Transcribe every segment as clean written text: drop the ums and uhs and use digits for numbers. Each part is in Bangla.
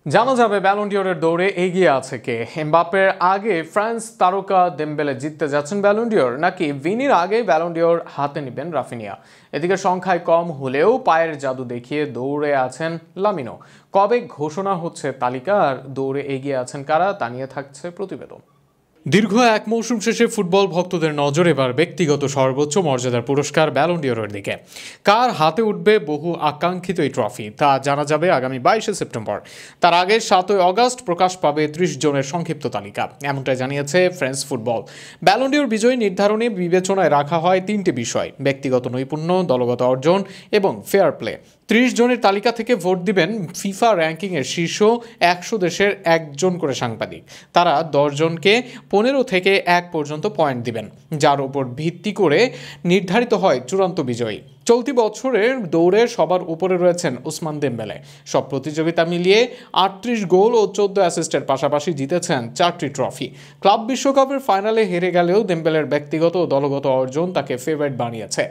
জানা যাবে ব্যালন ডিওরের দৌড়ে এগিয়ে আছে কে। এমবাপ্পের আগে ফ্রান্স তারকা দেমবেলে জিততে যাচ্ছেন ব্যালন ডিওর, নাকি ভিনির আগে ব্যালন ডিওর হাতে নেবেন রাফিনিয়া। এদিকে সংখ্যায় কম হলেও পায়ের জাদু দেখিয়ে দৌড়ে আছেন লামিনো। কবে ঘোষণা হচ্ছে তালিকা আর দৌড়ে এগিয়ে আছেন কারা, তা নিয়ে থাকছে প্রতিবেদন। দীর্ঘ এক মৌসুম শেষে ফুটবল ভক্তদের নজর এবার ব্যক্তিগত সর্বোচ্চ মর্যাদার পুরস্কার ব্যালন ডিওরের দিকে। কার হাতে উঠবে বহু আকাঙ্ক্ষিত এই ট্রফি, তা জানা যাবে আগামী 22শে সেপ্টেম্বর। তার আগে 7ই অগস্ট প্রকাশ পাবে 30 জনের সংক্ষিপ্ত তালিকা, এমনটাই জানিয়েছে ফ্রেঞ্চ ফুটবল। ব্যালন ডিওর বিজয়ী নির্ধারণে বিবেচনায় রাখা হয় 3টি বিষয়: ব্যক্তিগত নৈপুণ্য, দলগত অর্জন এবং ফেয়ার প্লে। 30 জনের তালিকা থেকে ভোট দিবেন ফিফা র্যাঙ্কিংয়ের শীর্ষ 100 দেশের একজন করে সাংবাদিক। তারা 10 জনকে 15 থেকে 1 পর্যন্ত পয়েন্ট দিবেন, যার উপর ভিত্তি করে নির্ধারিত হয় চূড়ান্ত বিজয়ী। চলতি বছরের দৌড়ে সবার উপরে রয়েছেন ওসমান দেমবেলে। সব প্রতিযোগিতা মিলিয়ে 38 গোল ও 14 অ্যাসিস্টের পাশাপাশি জিতেছেন 4টি ট্রফি। ক্লাব বিশ্বকাপের ফাইনালে হেরে গেলেও দেমবেলের ব্যক্তিগত ও দলগত অর্জন তাকে ফেভারিট বানিয়েছে।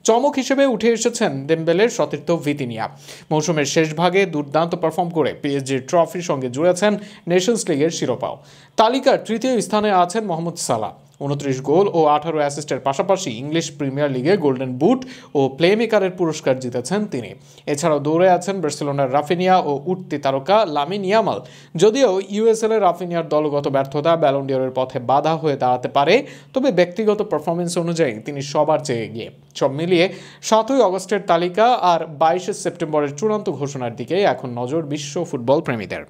চমক হিসেবে উঠে এসেছেন দেমবেলের সতীর্থ ভিতিনিয়া। মৌসুমের শেষ ভাগে দুর্দান্ত পারফর্ম করে পিএসজির ট্রফির সঙ্গে জুড়েছেন নেশনস লিগের শিরোপাও। তালিকার তৃতীয় স্থানে আছেন মোহাম্মদ সালাহ। 29 গোল ও 18 অ্যাসিস্টের পাশাপাশি ইংলিশ প্রিমিয়ার লিগে গোল্ডেন বুট ও প্লেমেকারের পুরস্কার জিতেছেন তিনি। এছাড়াও দৌড়ে আছেন বার্সেলোনার রাফিনিয়া ও উঠতি তারকা লামিন ইয়ামাল। যদিও ইউএসএল এর রাফিনিয়ার দলগত ব্যর্থতা ব্যালন ডিওরের পথে বাধা হয়ে দাঁড়াতে পারে, তবে ব্যক্তিগত পারফরমেন্স অনুযায়ী তিনি সবার চেয়ে এগিয়ে। সব মিলিয়ে 7ই অগস্টের তালিকা আর 22শে সেপ্টেম্বরের চূড়ান্ত ঘোষণার দিকে এখন নজর বিশ্ব ফুটবল প্রেমীদের।